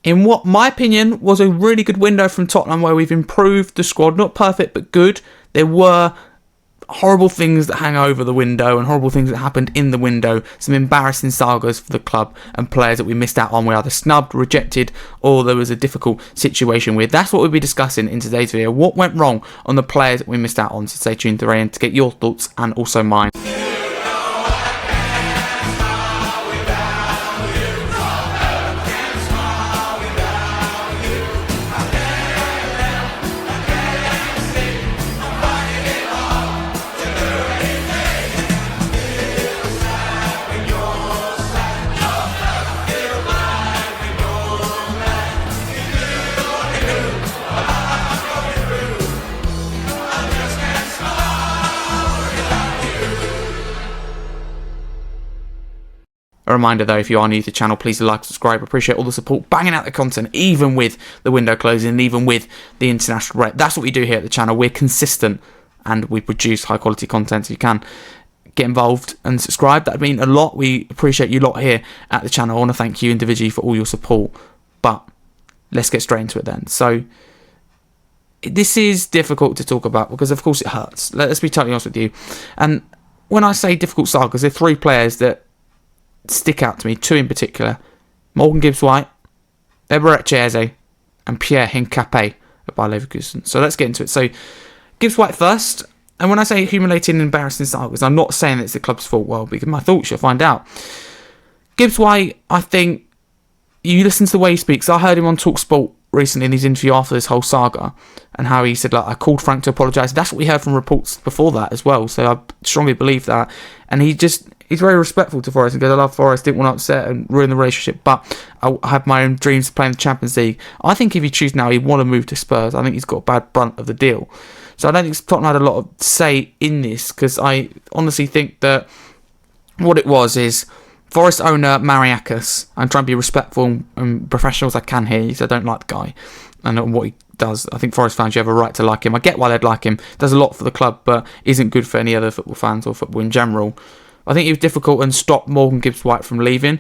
in what my opinion was a really good window from Tottenham where we've improved the squad. Not perfect, but good. There were horrible things that hang over the window and horrible things that happened in the window. Some embarrassing sagas for the club and players that we missed out on. We either snubbed, rejected, or there was a difficult situation with. That's what we'll be discussing in today's video. What went wrong on the players that we missed out on. So stay tuned to the end to get your thoughts and also mine. A reminder though, if you are new to the channel, please like, subscribe. Appreciate all the support, banging out the content, even with the window closing, and even with the international break. That's what we do here at the channel. We're consistent and we produce high quality content, so you can get involved and subscribe. That'd mean a lot. We appreciate you lot here at the channel. I want to thank you individually for all your support. But let's get straight into it then. So this is difficult to talk about because of course it hurts. Let's be totally honest with you. And when I say difficult sagas, there are three players that stick out to me, two in particular: Morgan Gibbs-White, Eberechi Eze, and Pierre Hincapié at Bayer Leverkusen. So let's get into it. So Gibbs-White first, and when I say accumulating embarrassing sagas, I'm not saying that it's the club's fault. Well, because my thoughts, you'll find out. Gibbs-White, I think, you listen to the way he speaks. I heard him on TalkSport recently in his interview after this whole saga, and how he said, like, I called Frank to apologise. That's what we heard from reports before that as well, so I strongly believe that. And he's very respectful to Forest and goes, I love Forest, didn't want to upset and ruin the relationship, but I have my own dreams of playing the Champions League. I think if he chooses now, he'd want to move to Spurs. I think he's got a bad brunt of the deal. So I don't think Tottenham had a lot of say in this, because I honestly think that what it was is Forest owner Mariakis, I'm trying to be respectful and professional as I can here, because I don't like the guy and what he does. I think Forest fans, you have a right to like him. I get why they'd like him. Does a lot for the club, but isn't good for any other football fans or football in general. I think it was difficult and stopped Morgan Gibbs-White from leaving.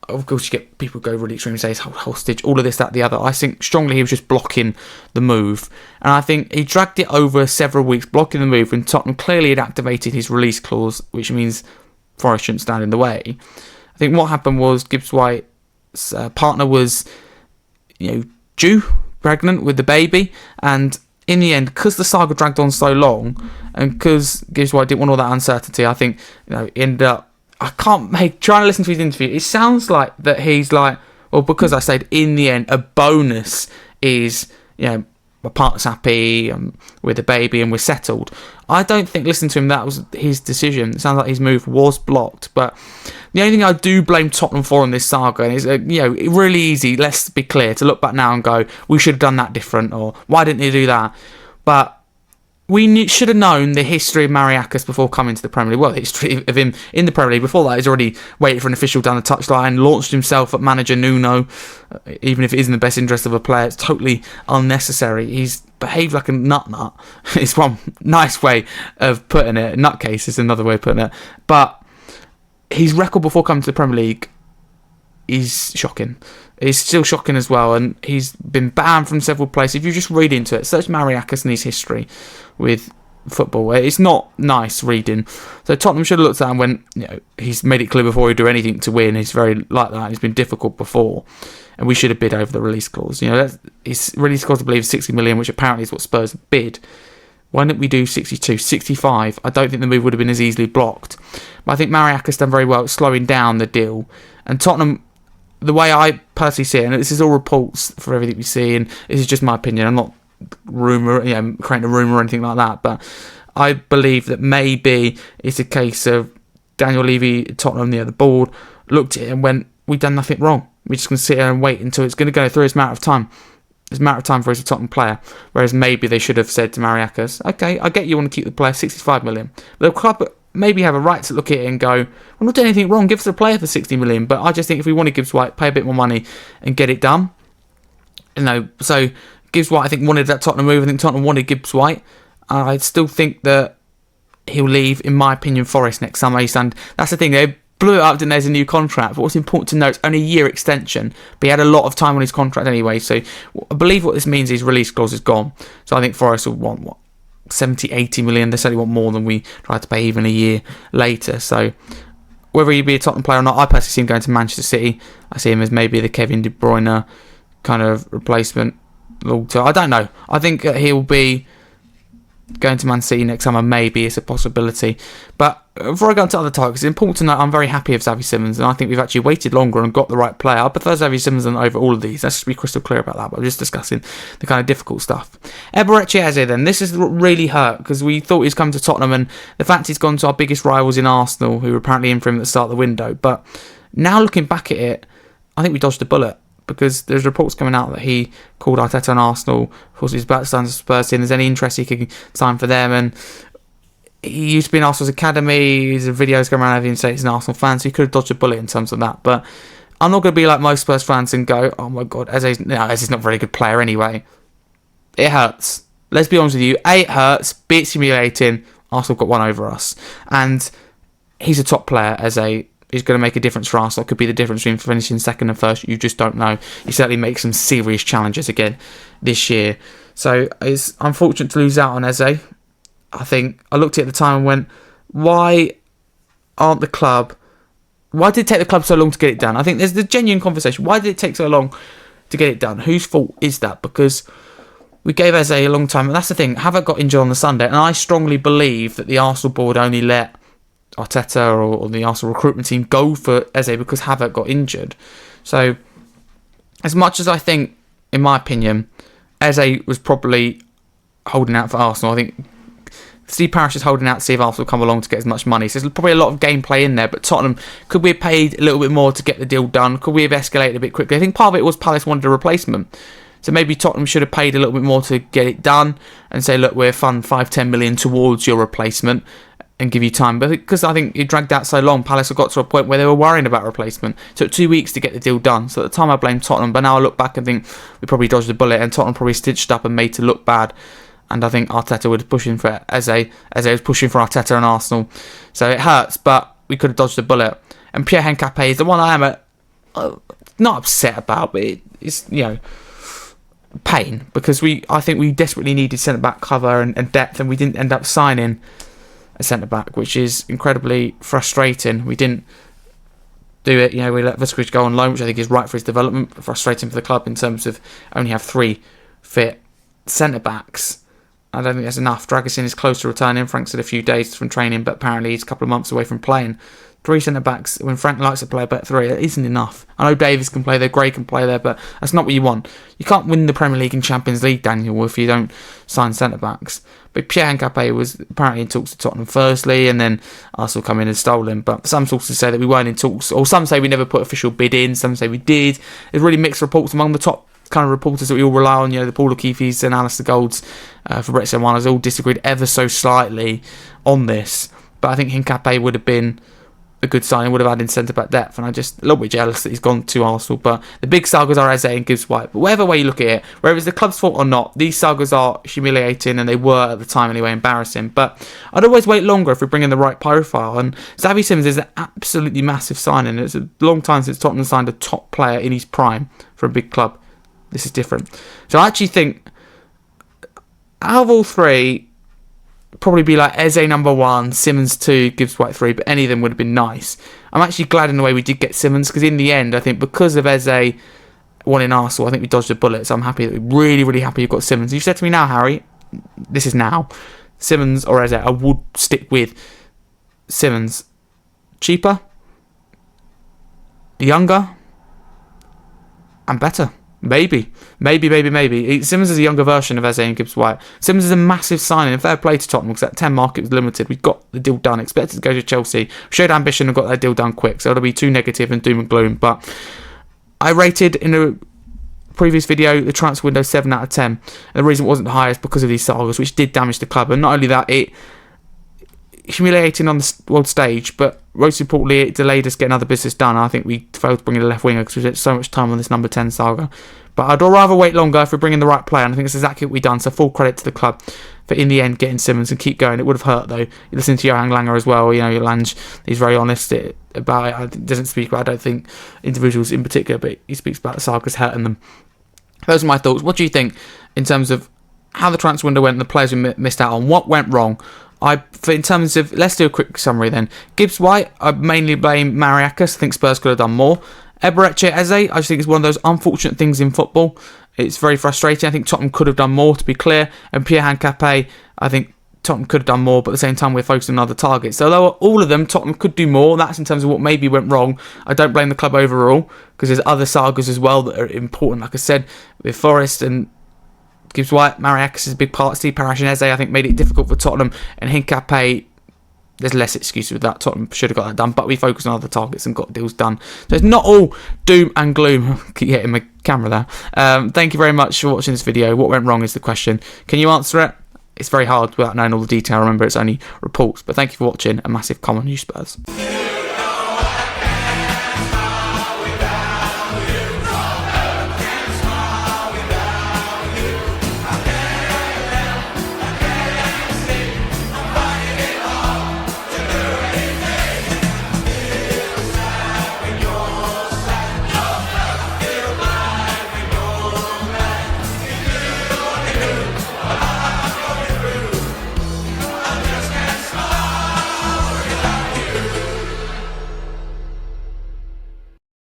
Of course, you get people go really extreme and say he's hostage, all of this, that, the other. I think strongly he was just blocking the move. And I think he dragged it over several weeks, blocking the move, when Tottenham clearly had activated his release clause, which means Forest shouldn't stand in the way. I think what happened was Gibbs-White's partner was, due, pregnant with the baby, and in the end, because the saga dragged on so long, and because Gibbs-White didn't want all that uncertainty, I think, he ended up, trying to listen to his interview, it sounds like that he's like, well, because I said in the end, a bonus is, my partner's happy, with the baby, and we're settled. I don't think, listening to him, that was his decision. It sounds like his move was blocked, but the only thing I do blame Tottenham for in this saga is, really easy, let's be clear, to look back now and go, we should have done that different, or why didn't they do that? But we should have known the history of Mariakis before coming to the Premier League. Well, the history of him in the Premier League. Before that, he's already waited for an official down the touchline, launched himself at manager Nuno, even if it isn't the best interest of a player. It's totally unnecessary. He's behaved like a nut. It's one nice way of putting it. Nutcase is another way of putting it. But his record before coming to the Premier League is shocking. It's still shocking as well, and he's been banned from several places. If you just read into it, search Mariakis and his history with football. It's not nice reading. So Tottenham should have looked at him when he's made it clear before he'd do anything to win. He's very like that. He's been difficult before, and we should have bid over the release clause. His release clause, I believe, is 60 million, which apparently is what Spurs bid. Why didn't we do 62, 65? I don't think the move would have been as easily blocked. But I think Mariakis done very well at slowing down the deal, and Tottenham, the way I personally see it, and this is all reports for everything we see, and this is just my opinion, I'm not creating a rumour or anything like that, but I believe that maybe it's a case of Daniel Levy, Tottenham, the board, looked at it and went, we've done nothing wrong. We're just going to sit here and wait until it's going to go through. It's a matter of time. It's a matter of time for us, a Tottenham player. Whereas maybe they should have said to Mariakis, okay, I get you want to keep the player, 65 million. The club maybe have a right to look at it and go, we're not doing anything wrong, give us a player for 60 million. But I just think if we want to Gibbs-White, pay a bit more money and get it done. So Gibbs-White, I think, wanted that Tottenham move. I think Tottenham wanted Gibbs-White. I still think that he'll leave, in my opinion, Forest next summer. And that's the thing, blew it up, didn't there's a new contract. But what's important to note, it's only a year extension, but he had a lot of time on his contract anyway. So I believe what this means is release clause is gone. So I think Forest will want, 70, 80 million. They certainly want more than we tried to pay even a year later. So whether he'd be a Tottenham player or not, I personally see him going to Manchester City. I see him as maybe the Kevin De Bruyne kind of replacement. I don't know. I think he'll be going to Man City next summer. Maybe it's a possibility. But before I go on to other topics, it's important to note I'm very happy with Xavi Simons, and I think we've actually waited longer and got the right player. I prefer Xavi Simons over all of these. Let's just be crystal clear about that. But I'm just discussing the kind of difficult stuff. Eberechi Eze then. This is really hurt because we thought he's come to Tottenham, and the fact he's gone to our biggest rivals in Arsenal, who were apparently in for him at the start of the window. But now looking back at it, I think we dodged a bullet, because there's reports coming out that he called Arteta and Arsenal. Of course, he's about to sign to Spurs team. There's any interest he could sign for them, and he used to be in Arsenal's academy. There's videos going around of him saying he's an Arsenal fan, so he could have dodged a bullet in terms of that. But I'm not going to be like most Spurs fans and go, oh my God, Eze's not a very good player anyway. It hurts. Let's be honest with you. A, it hurts. B, it's humiliating. Arsenal got one over us. And he's a top player, Eze. Is going to make a difference for Arsenal. It could be the difference between finishing second and first. You just don't know. He certainly makes some serious challenges again this year. So it's unfortunate to lose out on Eze. I think I looked at the time and went, why did it take the club so long to get it done? I think there's the genuine conversation. Why did it take so long to get it done? Whose fault is that? Because we gave Eze a long time. And that's the thing. Havertz got injured on the Sunday. And I strongly believe that the Arsenal board only let Arteta or the Arsenal recruitment team go for Eze because Havertz got injured. So, as much as I think, in my opinion, Eze was probably holding out for Arsenal, I think Steve Parish is holding out to see if Arsenal come along to get as much money. So there's probably a lot of gameplay in there, but Tottenham, could we have paid a little bit more to get the deal done? Could we have escalated a bit quickly? I think part of it was Palace wanted a replacement. So maybe Tottenham should have paid a little bit more to get it done and say, look, we'll fund 5-10 million towards your replacement and give you time. But because I think it dragged out so long, Palace have got to a point where they were worrying about replacement. So it took 2 weeks to get the deal done. So at the time I blamed Tottenham, but now I look back and think we probably dodged a bullet, and Tottenham probably stitched up and made to look bad. And I think Arteta was pushing for Eze was pushing for Arteta and Arsenal. So it hurts, but we could have dodged a bullet. And Pierre Hencape is the one I am not upset about, but it's, pain, because I think we desperately needed centre-back cover and depth, and we didn't end up signing a centre-back, which is incredibly frustrating. We didn't do it, we let Vuskovic go on loan, which I think is right for his development, but frustrating for the club in terms of only have 3 fit centre-backs. I don't think that's enough. Dragusin is close to returning. Frank's had a few days from training, but apparently he's a couple of months away from playing. 3 centre-backs, when Frank likes to play about 3, it isn't enough. I know Davies can play there, Gray can play there, but that's not what you want. You can't win the Premier League and Champions League, Daniel, if you don't sign centre-backs. But Pierre Hencape was apparently in talks to Tottenham firstly, and then Arsenal come in and stole him. But some sources say that we weren't in talks, or some say we never put official bid in, some say we did. There's really mixed reports among the top kind of reporters that we all rely on, the Paul O'Keefe's and Alistair Golds, Fabrizio Romano's all disagreed ever so slightly on this. But I think Hencape would have been a good signing, would have added centre-back depth, and I'm just a little bit jealous that he's gone to Arsenal. But the big sagas are Eze and Gibbs White. But whatever way you look at it, whether it's the club's fault or not, these sagas are humiliating, and they were at the time anyway, embarrassing. But I'd always wait longer if we bring in the right profile. And Xavi Simons is an absolutely massive signing. It's a long time since Tottenham signed a top player in his prime for a big club. This is different. So I actually think out of all 3, probably be like Eze number 1, Simons 2, Gibbs White 3, but any of them would have been nice. I'm actually glad in the way we did get Simons, because in the end, I think because of Eze wanting Arsenal, I think we dodged a bullet. So I'm happy that we're really, really happy you've got Simons. You said to me now, Harry, this is now, Simons or Eze, I would stick with Simons. Cheaper, younger, and better. Maybe. Simons is a younger version of Eze and Gibbs White. Simons is a massive signing, and fair play to Tottenham, because that 10 market was limited. We got the deal done, expected to go to Chelsea, showed ambition and got that deal done quick, so it'll be too negative and doom and gloom. But I rated in a previous video the transfer window 7 out of 10, and the reason it wasn't the highest because of these sagas, which did damage the club. And not only that, it humiliating on the world stage, but most importantly, it delayed us getting other business done. I think we failed to bring in a left winger because we spent so much time on this number 10 saga. But I'd rather wait longer if we bring in the right player, and I think it's exactly what we've done. So full credit to the club for, in the end, getting Simons and keep going. It would have hurt though. You listen to Johan Langer as well. Lange, he's very honest. It about it. He doesn't speak about, I don't think, individuals in particular, but he speaks about the sagas hurting them. Those are my thoughts. What do you think in terms of how the transfer window went and the players we missed out on? What went wrong? In terms of, let's do a quick summary then. Gibbs White, I mainly blame Mariakis. I think Spurs could have done more. Eberechi Eze, I just think it's one of those unfortunate things in football. It's very frustrating. I think Tottenham could have done more, to be clear. And Pierre Handicapé, I think Tottenham could have done more, but at the same time we're focusing on other targets. So although all of them, Tottenham could do more. That's in terms of what maybe went wrong. I don't blame the club overall, because there's other sagas as well that are important. Like I said, with Forest and Gibbs White, Mariakis is a big part. Steve Parish and Eze, I think, made it difficult for Tottenham. And Hincapé, there's less excuse with that. Tottenham should have got that done, but we focused on other targets and got deals done. So it's not all doom and gloom. Keep hitting my camera there. Thank you very much for watching this video. What went wrong is the question. Can you answer it? It's very hard without knowing all the detail. Remember, it's only reports. But thank you for watching. A massive comment on you, Spurs.